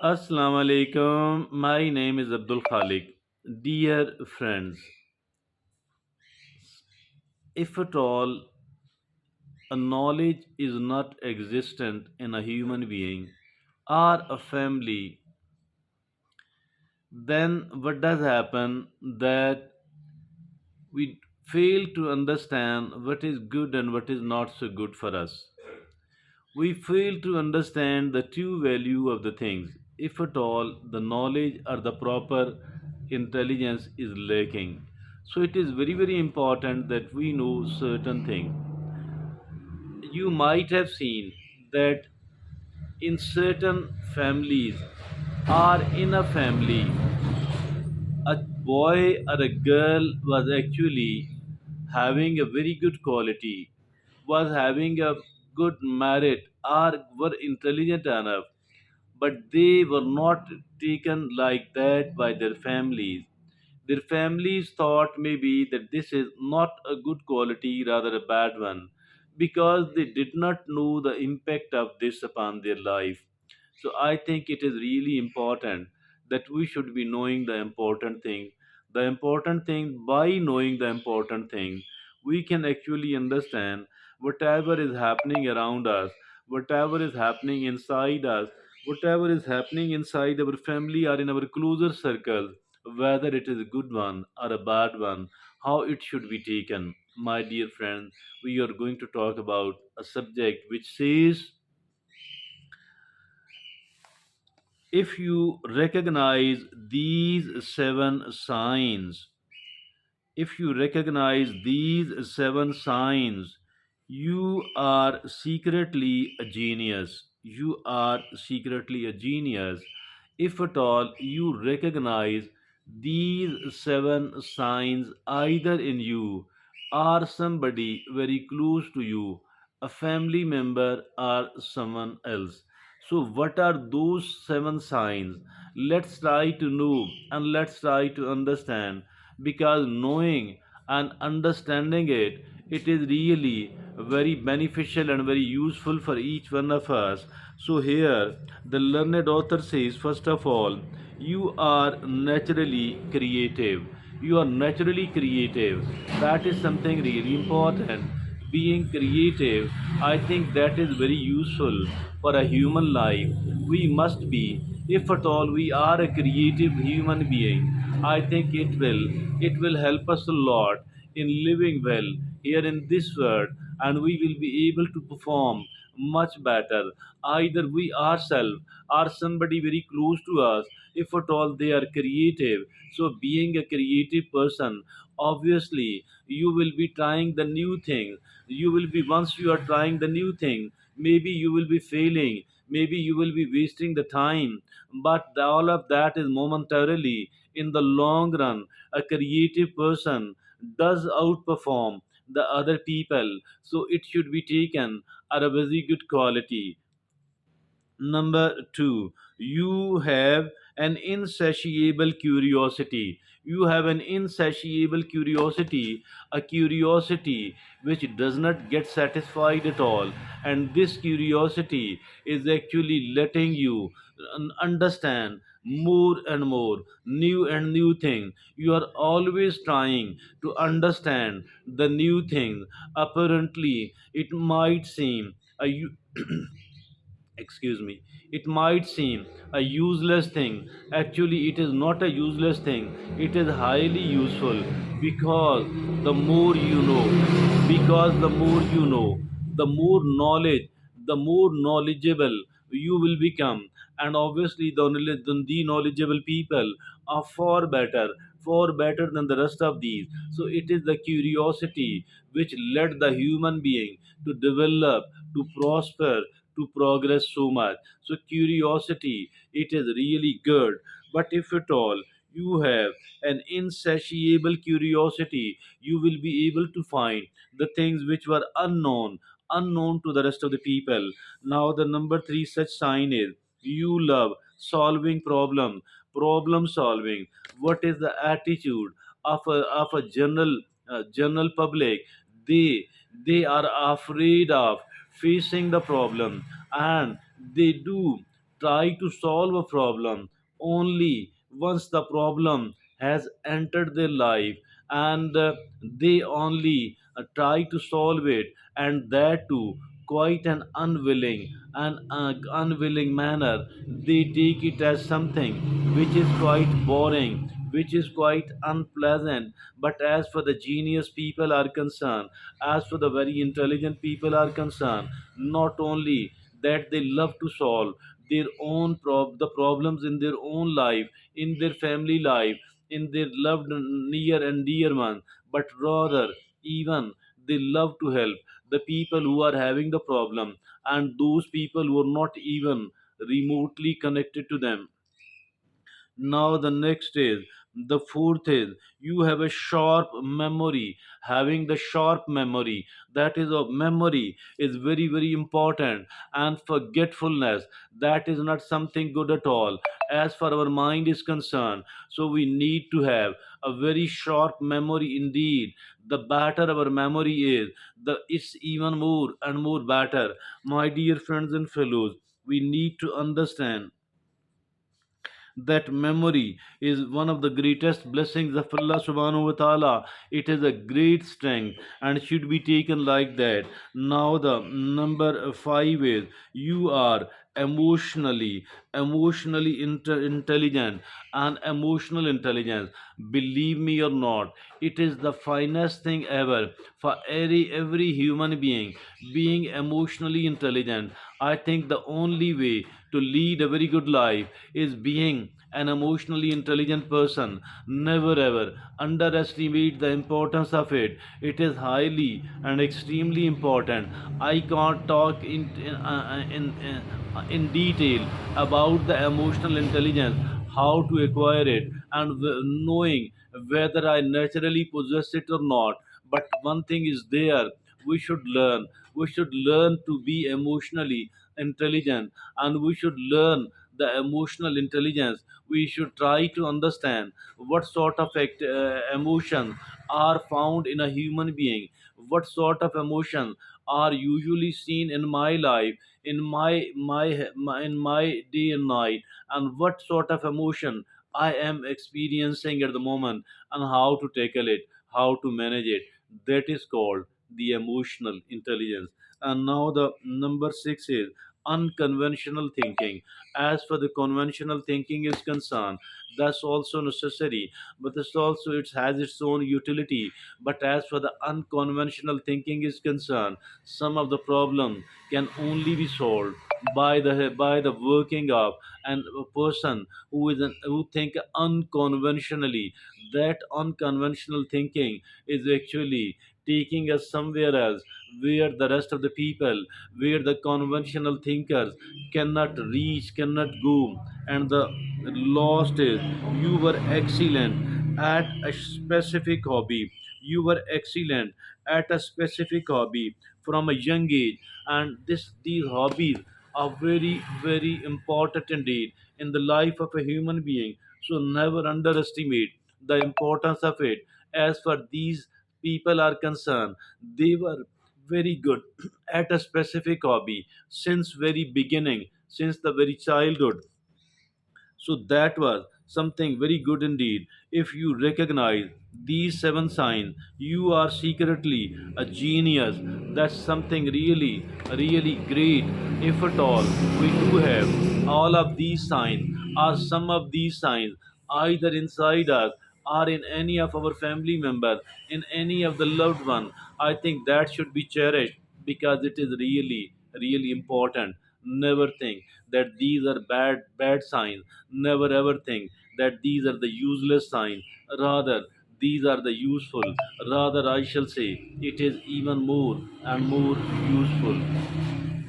Assalamu alaikum. My name is Abdul Khalik. Dear friends, if at all a knowledge is not existent in a human being or a family, then what does happen that we fail to understand what is good and what is not so good for us. We fail to understand the true value of the things, if at all the knowledge or the proper intelligence is lacking. So it is very, very important that we know certain things. You might have seen that in certain families or in a family, a boy or a girl was actually having a very good quality, was having a good merit, or were intelligent enough, but they were not taken like that by their families. Their families thought maybe that this is not a good quality, rather a bad one, because they did not know the impact of this upon their life. So I think it is really important that we should be knowing the important thing. The important thing, by knowing the important thing, we can actually understand whatever is happening around us, whatever is happening inside us, whatever is happening inside our family or in our closer circle, whether it is a good one or a bad one, how it should be taken. My dear friend, we are going to talk about a subject which says, if you recognize these seven signs, if you recognize these seven signs, you are secretly a genius. You are secretly a genius. If at all you recognize these seven signs either in you or somebody very close to you, a family member or someone else. So, what are those seven signs? Let's try to know and let's try to understand, because knowing and understanding it is really very beneficial and very useful for each one of us. So here the learned author says, first of all, you are naturally creative. You are naturally creative. That is something really important. Being creative, I think that is very useful for a human life. We must be, if at all we are a creative human being, I think it will help us a lot in living well here in this world, and we will be able to perform much better, either we ourselves or somebody very close to us, if at all they are creative. So being a creative person, obviously you will be trying the new thing. You will be, once you are trying the new thing, maybe you will be failing, maybe you will be wasting the time, but all of that is momentarily. In the long run, a creative person does outperform the other people, so it should be taken at a very good quality. Number two, you have an insatiable curiosity. You have an insatiable curiosity, a curiosity which does not get satisfied at all. And this curiosity is actually letting you understand more and more, new and new thing. You are always trying to understand the new thing. Apparently, it might seem a excuse me, it might seem a useless thing. Actually it is not a useless thing, it is highly useful, because the more you know, because the more you know, the more knowledge, the more knowledgeable you will become. And obviously the knowledgeable people are far better than the rest of these. So it is the curiosity which led the human being to develop, to prosper, to progress so much. So curiosity, it is really good. But if at all you have an insatiable curiosity, you will be able to find the things which were unknown to the rest of the people. Now the number three such sign is, you love solving problem solving. What is the attitude of a general public? They are afraid of facing the problem, and they do try to solve a problem only once the problem has entered their life, and they only try to solve it, and that too quite an unwilling manner. They take it as something which is quite boring, which is quite unpleasant. But as for the genius people are concerned, as for the very intelligent people are concerned, not only that they love to solve their own the problems in their own life, in their family life, in their loved near and dear ones, but rather even they love to help the people who are having the problem, and those people who are not even remotely connected to them. Now the next is, the fourth is, you have a sharp memory. Having the sharp memory, that is a memory, is very very important. And forgetfulness, that is not something good at all as far our mind is concerned. So we need to have a very sharp memory indeed. The better our memory is, the it's even more and more better. My dear friends and fellows, we need to understand that memory is one of the greatest blessings of Allah subhanahu wa ta'ala. It is a great strength and should be taken like that. Now the number five is, you are emotionally intelligent. And emotional intelligence, believe me or not, it is the finest thing ever for every human being emotionally intelligent. I think the only way to lead a very good life is being an emotionally intelligent person. Never ever underestimate the importance of it. It is highly and extremely important. I can't talk in detail about the emotional intelligence, how to acquire it, and knowing whether I naturally possess it or not. But one thing is there, we should learn. We should learn to be emotionally intelligent, and we should learn the emotional intelligence. We should try to understand what sort of emotions are found in a human being, what sort of emotions are usually seen in my life, in in my day and night, and what sort of emotion I am experiencing at the moment, and how to tackle it, how to manage it. That is called the emotional intelligence. And now the number six is unconventional thinking. As for the conventional thinking is concerned, that's also necessary, but this also it has its own utility. But as for the unconventional thinking is concerned, some of the problem can only be solved by the working of and a person who think unconventionally. That unconventional thinking is actually taking us somewhere else, where the rest of the people, where the conventional thinkers cannot reach, cannot go. And the lost is, you were excellent at a specific hobby. You were excellent at a specific hobby from a young age, and these hobbies are very very important indeed in the life of a human being. So never underestimate the importance of it. As far these people are concerned, they were very good at a specific hobby since very beginning, since the very childhood. So that was something very good indeed. If you recognize these seven signs, you are secretly a genius. That's something really, really great. If at all we do have all of these signs, or some of these signs, either inside us or in any of our family members, in any of the loved one, I think that should be cherished because it is really, really important. Never think that these are bad signs. Never ever think that these are the useless signs. Rather, these are the useful. Rather, I shall say it is even more and more useful.